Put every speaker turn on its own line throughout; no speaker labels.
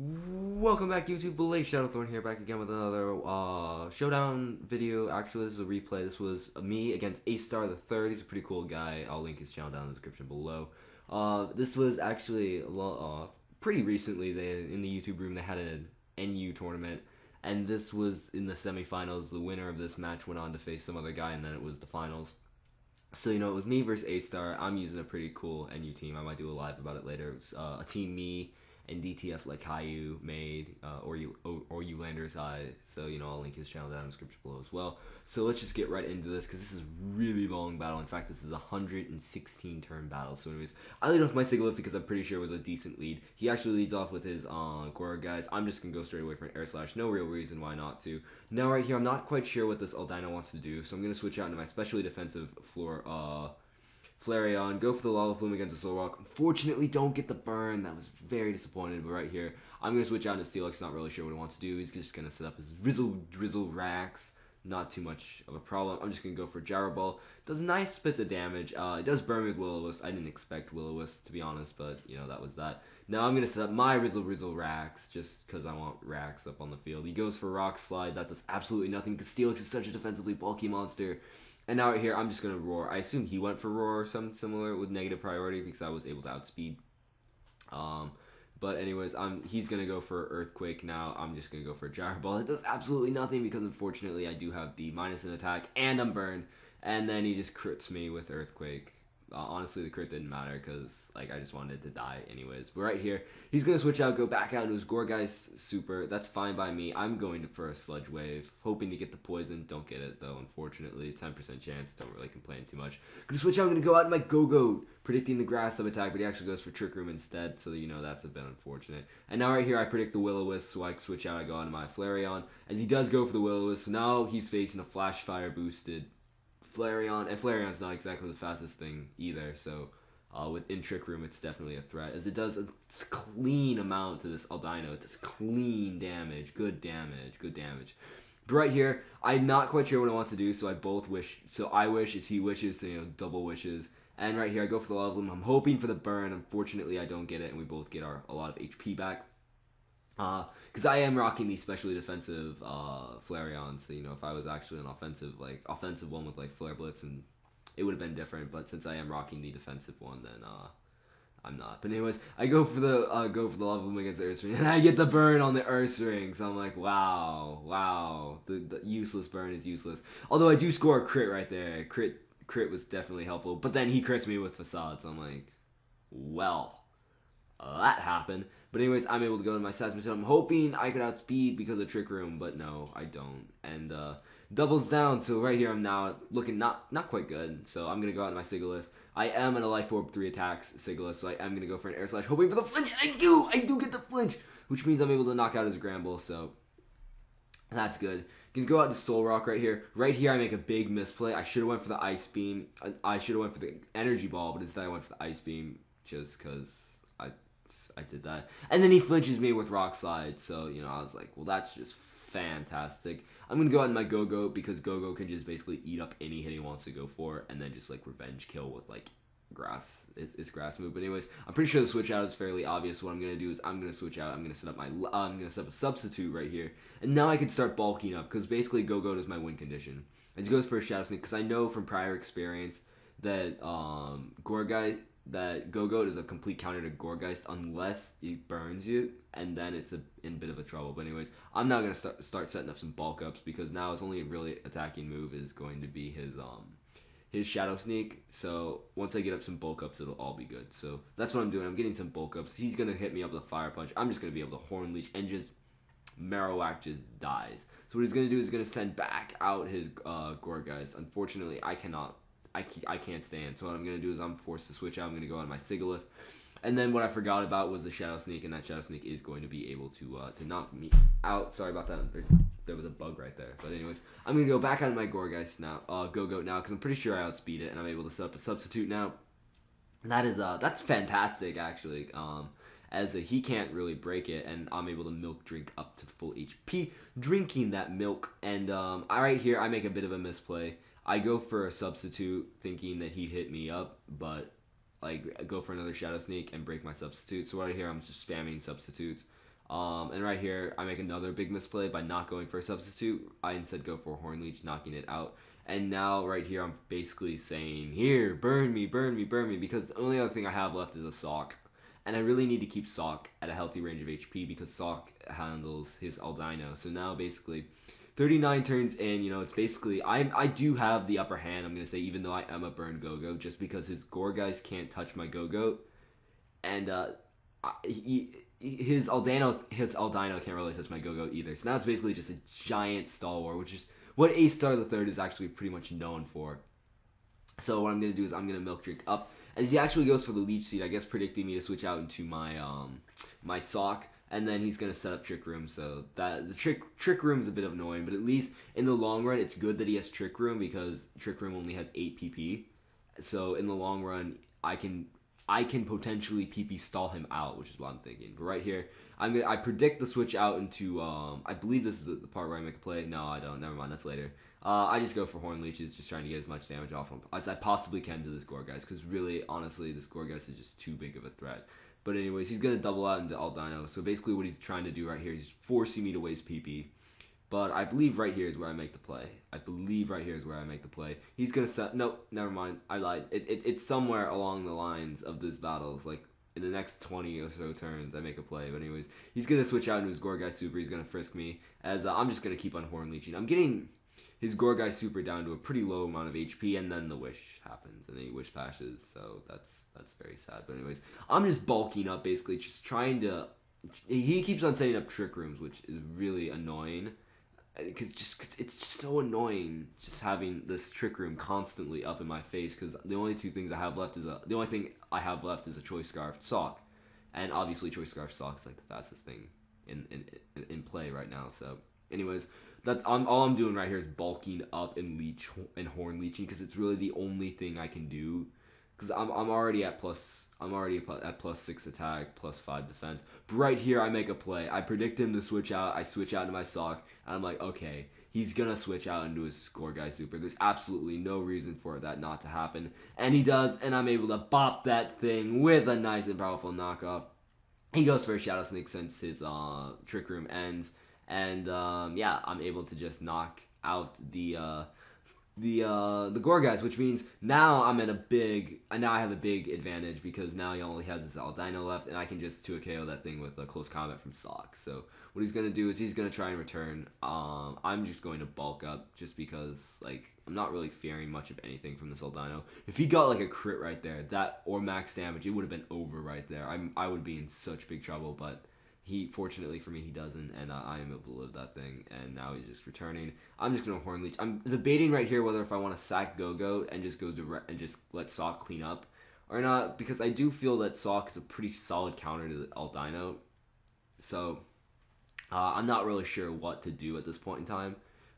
Welcome back, YouTube. Showdown here, back again with another Showdown video. Actually, this is a replay. This was me against AceStar3rd. He's a pretty cool guy. I'll link his channel down in the description below. This was actually pretty recently. In the YouTube room they had an NU tournament, and this was in the semifinals. The winner of this match went on to face some other guy, and then it was the finals. So, it was me versus A-Star. I'm using a pretty cool NU team. I might do a live about it later. It was a team me and DTF like Caillou made, or you Lander's Eye. So, I'll link his channel down in the description below as well. So let's just get right into this, because this is a really long battle. In fact, this is a 116 turn battle. So anyways, I lead off my Sigalith because I'm pretty sure it was a decent lead. He actually leads off with his Gorg guys. I'm just going to go straight away for an air slash. No real reason why not to. Now right here, I'm not quite sure what this Aldino wants to do, so I'm going to switch out into my specially defensive Flareon, go for the Lava Plume against the Soul Rock. Unfortunately, don't get the burn. That was very disappointed, but right here, I'm going to switch out into Steelix. Not really sure what he wants to do. He's just going to set up his Drizzle Rax. Not too much of a problem. I'm just going to go for Gyro Ball. Does nice bits of damage. It does burn me with Will-O-Wisp. I didn't expect Will-O-Wisp, to be honest, but, that was that. Now I'm going to set up my Rizzle Rax, just because I want Rax up on the field. He goes for Rock Slide. That does absolutely nothing, because Steelix is such a defensively bulky monster. And now right here, I'm just going to Roar. I assume he went for Roar or something similar with negative priority, because I was able to outspeed. But anyways, he's going to go for Earthquake now. I'm just going to go for a Gyro Ball. It does absolutely nothing, because unfortunately I do have the minus in attack, and I'm burned. And then he just crits me with Earthquake. Honestly, the crit didn't matter, because I just wanted it to die anyways. But right here, he's going to switch out, go back out into his Gourgeist Super. That's fine by me. I'm going for a Sludge Wave, hoping to get the poison. Don't get it, though, unfortunately. 10% chance. Don't really complain too much. Going to switch out. I'm going to go out in my Go-Go, predicting the Grass Type attack, but he actually goes for Trick Room instead, so that's a bit unfortunate. And now right here, I predict the Will-O-Wisp, so I switch out. I go onto my Flareon, as he does go for the Will-O-Wisp. So now he's facing a Flash Fire boosted Flareon, and Flareon's not exactly the fastest thing either, so within Trick Room, it's definitely a threat, as it does a clean amount to this Aldino. It does clean damage, good damage, good damage. But right here, I'm not quite sure what I want to do, so I wish as he wishes, to, double wishes. And right here, I go for the Lava Bloom. I'm hoping for the burn. Unfortunately, I don't get it, and we both get a lot of HP back. Because I am rocking the specially defensive Flareon, so if I was actually an offensive one with Flare Blitz, and it would have been different. But since I am rocking the defensive one, then I'm not. But anyways, I go for the Lava Bloom against the Ursaring, and I get the burn on the Ursaring. So I'm like, wow, the useless burn is useless. Although I do score a crit right there. Crit was definitely helpful. But then he crits me with Facade, so I'm like, well. That happened. But anyways, I'm able to go into my Seismic. I'm hoping I could outspeed because of Trick Room, but no, I don't. And doubles down, so right here I'm now looking not quite good. So I'm going to go out into my Sigalith. I am in a Life Orb 3 attacks Sigalith, so I am going to go for an Air Slash, hoping for the flinch. I do get the flinch, which means I'm able to knock out his Gramble, so that's good. Can go out to Soul Rock right here. Right here, I make a big misplay. I should have went for the Ice Beam. I should have went for the Energy Ball, but instead I went for the Ice Beam just because I did that. And then he flinches me with Rock Slide, so, I was like, well, that's just fantastic. I'm going to go out in my Go-Go, because Go-Go can just basically eat up any hit he wants to go for, and then just, revenge kill with, grass. It's grass move. But anyways, I'm pretty sure the switch out is fairly obvious. What I'm going to do is I'm going to switch out. I'm going to set up I'm going to set up a substitute right here. And now I can start bulking up, because basically Go-Go is my win condition. As he goes for a Shadow Sneak, because I know from prior experience that Gourgeist, that Go-Go is a complete counter to Gourgeist unless it burns you, and then it's in a bit of a trouble. But anyways, I'm now going to start setting up some bulk ups, because now his only really attacking move is going to be his Shadow Sneak. So once I get up some bulk ups, it'll all be good. So that's what I'm doing. I'm getting some bulk ups. He's going to hit me up with a Fire Punch. I'm just going to be able to Horn Leash, and just Marowak just dies. So what he's going to do is he's going to send back out his Gourgeist. Unfortunately, I can't stand. So what I'm going to do is I'm forced to switch out. I'm going to go on my Sigalith. And then what I forgot about was the Shadow Sneak, and that Shadow Sneak is going to be able to knock me out. Sorry about that. There was a bug right there. But anyways, I'm going to go back on my Gourgeist now, Go-Go now, because I'm pretty sure I outspeed it, and I'm able to set up a substitute now. And that's fantastic, actually. As he can't really break it, and I'm able to Milk Drink up to full HP, drinking that milk. And right here, I make a bit of a misplay. I go for a substitute, thinking that he'd hit me up, but I go for another Shadow Sneak and break my substitute. So right here, I'm just spamming substitutes. And right here, I make another big misplay by not going for a substitute. I instead go for Horn Leech, knocking it out. And now right here, I'm basically saying, here, burn me, burn me, burn me, because the only other thing I have left is a Sock. And I really need to keep Sock at a healthy range of HP because Sock handles his Aldino. So now basically, 39 turns in, it's basically, I do have the upper hand, I'm going to say, even though I am a burn Go-Go, just because his Gorguys can't touch my Go-Go. And his Aldino can't really touch my Go-Go either. So now it's basically just a giant stalwart, which is what AceStar3rd is actually pretty much known for. So what I'm going to do is I'm going to Milk Drink up. As he actually goes for the Leech Seed, I guess predicting me to switch out into my my Sock. And then he's going to set up Trick Room. So that the Trick Room is a bit annoying. But at least in the long run, it's good that he has Trick Room because Trick Room only has 8 PP. So in the long run, I can potentially PP stall him out, which is what I'm thinking. But right here, I predict the switch out into I believe this is the part where I make a play. No, I don't. Never mind. That's later. I just go for Horn Leeches, just trying to get as much damage off him as I possibly can to this Gorguys, because really, honestly, this Gorguys is just too big of a threat. But anyways, he's gonna double out into Aldino. So basically, what he's trying to do right here is forcing me to waste PP. But I believe right here is where I make the play. He's going to set... Nope, never mind. I lied. It's somewhere along the lines of this battles. Like, in the next 20 or so turns, I make a play. But anyways, he's going to switch out into his Gorguy Super. He's going to frisk me. As I'm just going to keep on Horn Leeching. I'm getting his Gorguy Super down to a pretty low amount of HP. And then the Wish happens. And then he Wish passes. So that's very sad. But anyways, I'm just bulking up, basically. Just trying to... He keeps on setting up Trick Rooms, which is really annoying. Because it's just so annoying just having this Trick Room constantly up in my face, because the only thing I have left is a Choice Scarf Sock, and obviously Choice Scarf Sock is like the fastest thing in play right now. So anyways, all I'm doing right here is bulking up and Horn Leeching, because it's really the only thing I can do, because I'm already at +6 attack, +5 defense. But right here, I make a play. I predict him to switch out. I switch out into my Sock, and I'm like, okay, he's gonna switch out into his Gorguy Super. There's absolutely no reason for that not to happen, and he does, and I'm able to bop that thing with a nice and powerful knockoff. He goes for a Shadow Sneak since his Trick Room ends, and yeah, I'm able to just knock out the Gorguys, which means now I have a big advantage, because now he only has his Aldino left, and I can just 2-KO that thing with a close combat from Sock. So what he's gonna do is he's gonna try and return. I'm just going to bulk up, just because like I'm not really fearing much of anything from this Aldino. If he got like a crit right there, that or max damage, it would have been over right there. I would be in such big trouble, but fortunately for me, he doesn't, and I am able to live that thing, and now he's just returning. I'm just going to Horn Leech. I'm debating right here whether if I want to sack Go-Go and just go direct and just let Sock clean up or not, because I do feel that Sock is a pretty solid counter to the Aldino. So I'm not really sure what to do at this point in time.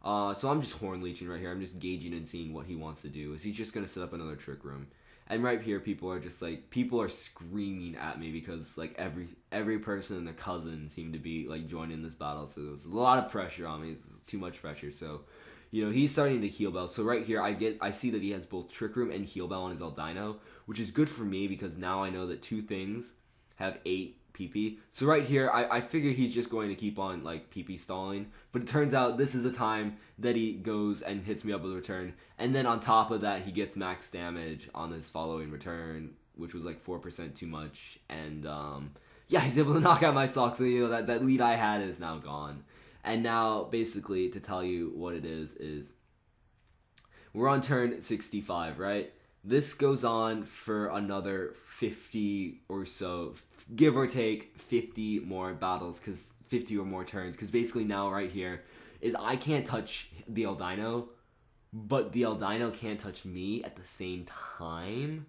So I'm just Horn Leeching right here. I'm just gauging and seeing what he wants to do. Is he's just going to set up another Trick Room? And right here, people are screaming at me, because like every person and their cousin seemed to be like joining this battle. So there's a lot of pressure on me. It's too much pressure. So, he's starting to Heal Bell. So right here, I see that he has both Trick Room and Heal Bell on his Aldino, which is good for me, because now I know that two things have 8 PP. So right here, I figure he's just going to keep on like PP stalling, but it turns out this is the time that he goes and hits me up with a return, and then on top of that, he gets max damage on his following return, which was like 4% too much, and yeah, he's able to knock out my Sock. So that lead I had is now gone, and now basically to tell you what it is we're on turn 65, right? This goes on for another 50 or so, give or take 50 more battles, 50 or more turns, because basically now right here is I can't touch the Aldino, but the Aldino can't touch me at the same time.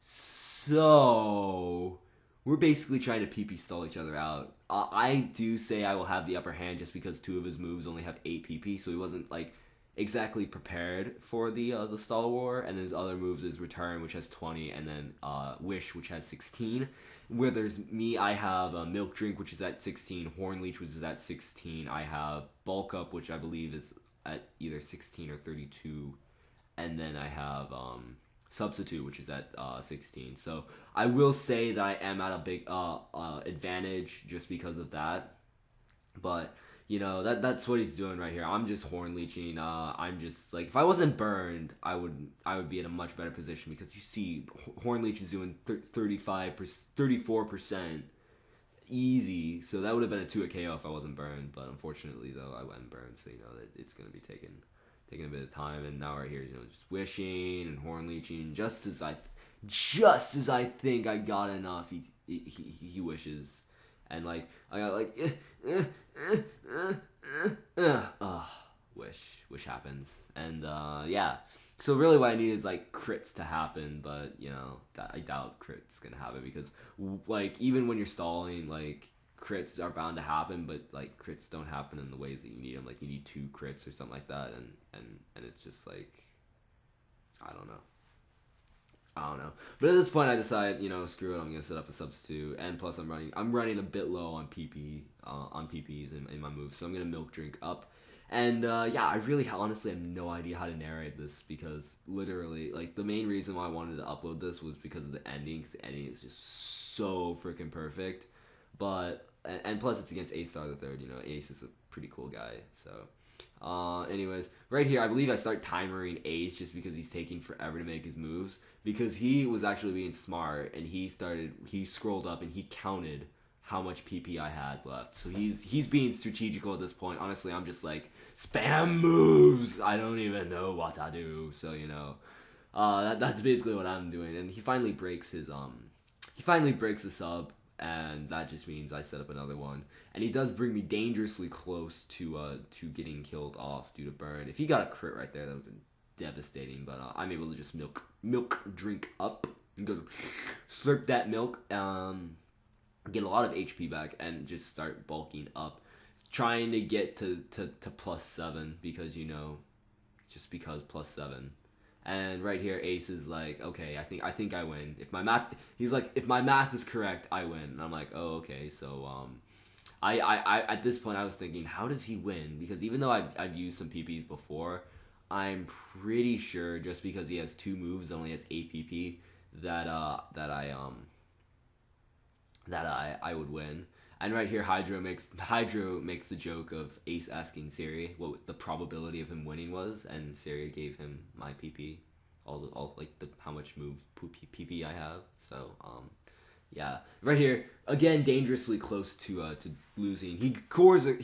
So we're basically trying to PP stall each other out. I do say I will have the upper hand, just because 2 of his moves only have 8 PP, so he wasn't like exactly prepared for the stall war, and his other moves is Return, which has 20, and then Wish, which has 16. Where there's me, I have Milk Drink, which is at 16, Horn Leech, which is at 16. I have Bulk Up, which I believe is at either 16 or 32, and then I have substitute, which is at 16. So I will say that I am at a big advantage just because of that. But that's what he's doing right here. I'm just horn leeching. I'm just like, if I wasn't burned, I would be in a much better position, because you see horn leech is doing 34% easy. So that would have been a 2 KO if I wasn't burned. But unfortunately, though, I wasn't burned. So that it's gonna be taking a bit of time. And now right here, just wishing and horn leeching. Just as I think I got enough, he wishes, and like I got like wish happens, and yeah. So really, what I need is like crits to happen, but I doubt crits gonna happen, because like even when you're stalling, like crits are bound to happen, but like crits don't happen in the ways that you need them. Like you need 2 crits or something like that, and it's just like I don't know. I don't know. But at this point, I decide, screw it. I'm gonna set up a substitute, and plus I'm running a bit low on PPs in my moves, so I'm gonna milk drink up. And yeah, I really honestly have no idea how to narrate this, because literally, like, the main reason why I wanted to upload this was because of the ending. Because the ending is just so freaking perfect. But and plus it's against AceStar3rd. Ace is a pretty cool guy, so. Anyways, right here, I believe I start timering Ace just because he's taking forever to make his moves. Because he was actually being smart, and he scrolled up and he counted how much PP I had left. So he's being strategical at this point. Honestly, I'm just like, spam moves. I don't even know what I do. So that's basically what I'm doing. And he finally breaks his sub, and that just means I set up another one. And he does bring me dangerously close to getting killed off due to burn. If he got a crit right there, that would have been devastating. But I'm able to just milk drink up and go slurp that milk, get a lot of HP back, and just start bulking up, trying to get to +7, because just because +7. And right here, Ace is like, okay, I think I win. He's like, if my math is correct, I win. And I'm like, oh, okay. So I at this point I was thinking, how does he win? Because even though I've used some PPs before, I'm pretty sure just because he has 2 moves, only has 8 PP, that I would win. And right here, Hydro makes the joke of Ace asking Siri what the probability of him winning was, and Siri gave him my PP, all like the how much move PP I have. So yeah, right here again, dangerously close to losing. He scores a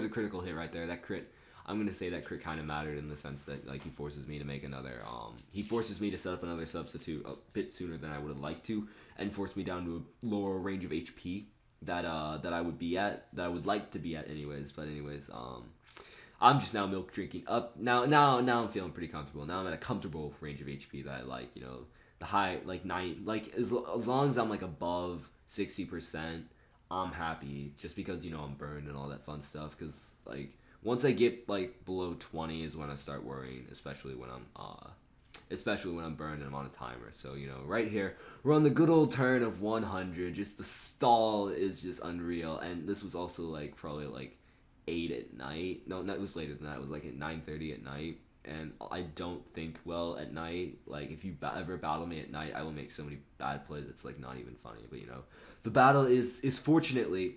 critical hit right there. That crit. I'm gonna say that crit kind of mattered in the sense that like he forces me to make another. He forces me to set up another substitute a bit sooner than I would have liked to, and force me down to a lower range of HP that I would like to be at anyways. But anyways, I'm just now milk drinking up. Now I'm feeling pretty comfortable. Now I'm at a comfortable range of HP that I like. The high like 9, like as long as I'm like above 60%, I'm happy. Just because I'm burned and all that fun stuff. Because like once I get like below 20 is when I start worrying, especially when I'm burned and I'm on a timer. So right here we're on the good old turn of 100. Just the stall is just unreal, and this was also like probably like 8 at night. No, it was later than that. It was like at 9:30 at night, and I don't think well at night. Like if you ever battle me at night, I will make so many bad plays. It's like not even funny. But the battle is fortunately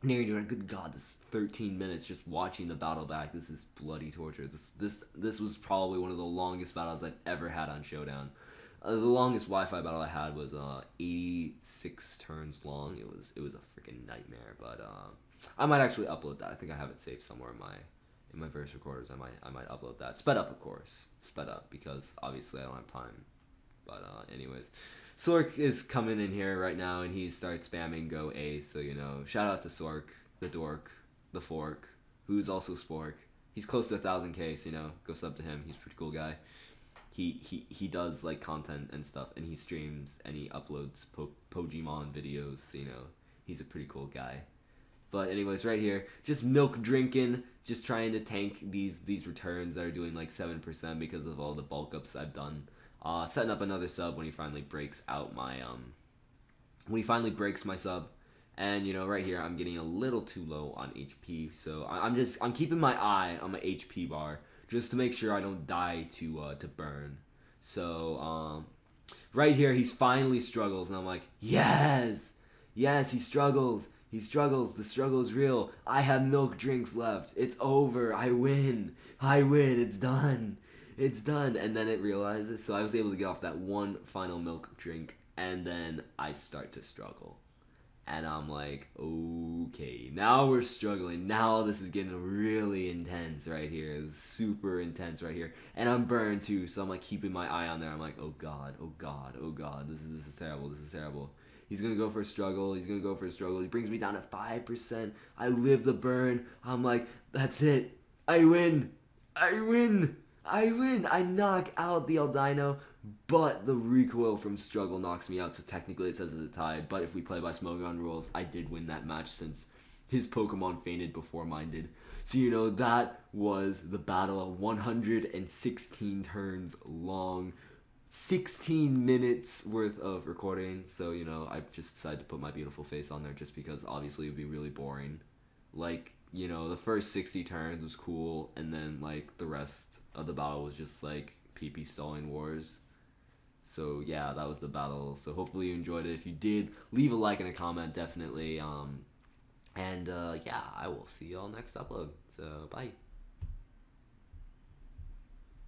nearing to. Good God, this is 13 minutes just watching the battle back. This is bloody torture. This was probably one of the longest battles I've ever had on Showdown. The longest Wi-Fi battle I had was 86 turns long. It was a freaking nightmare. But I might actually upload that. I think I have it saved somewhere in my verse recorders. I might upload that. Sped up, of course. Sped up, because obviously I don't have time. But anyways, Sork is coming in here right now, and he starts spamming Go Ace. So shout out to Sork, the dork, the fork, who's also Spork. He's close to 1,000K. So go sub to him. He's a pretty cool guy. He does like content and stuff, and he streams and he uploads Pokemon videos. So he's a pretty cool guy. But anyways, right here, just milk drinking, just trying to tank these returns that are doing like 7% because of all the bulk ups I've done. Setting up another sub when he finally breaks out my when he finally breaks my sub. And right here I'm getting a little too low on HP, so I'm keeping my eye on my HP bar just to make sure I don't die to burn. So right here he finally struggles, and I'm like, yes, yes, he struggles. He struggles. The struggle is real. I have milk drinks left. It's over. I win. I win. It's done. It's done. And then it realizes. So I was able to get off that one final milk drink, and then I start to struggle. And I'm like, okay, now we're struggling. Now this is getting really intense right here. It's super intense right here. And I'm burned too, so I'm like keeping my eye on there. I'm like, oh god, oh god, oh god. This is terrible. This is terrible. He's gonna go for a struggle. He's gonna go for a struggle. He brings me down to 5%. I live the burn. I'm like, that's it. I win. I win. I win. I knock out the Aldino, but the recoil from struggle knocks me out. So technically it says it's a tie. But if we play by Smogon rules, I did win that match since his Pokemon fainted before mine did. So you know that was the battle of 116 turns long. 16 minutes worth of recording, so you know I just decided to put my beautiful face on there just because obviously it would be really boring. Like, you know, the first 60 turns was cool, and then like the rest of the battle was just like PP stalling wars. So yeah, that was the battle. So hopefully you enjoyed it. If you did, leave a like and a comment definitely. And yeah, I will see y'all next upload. So bye.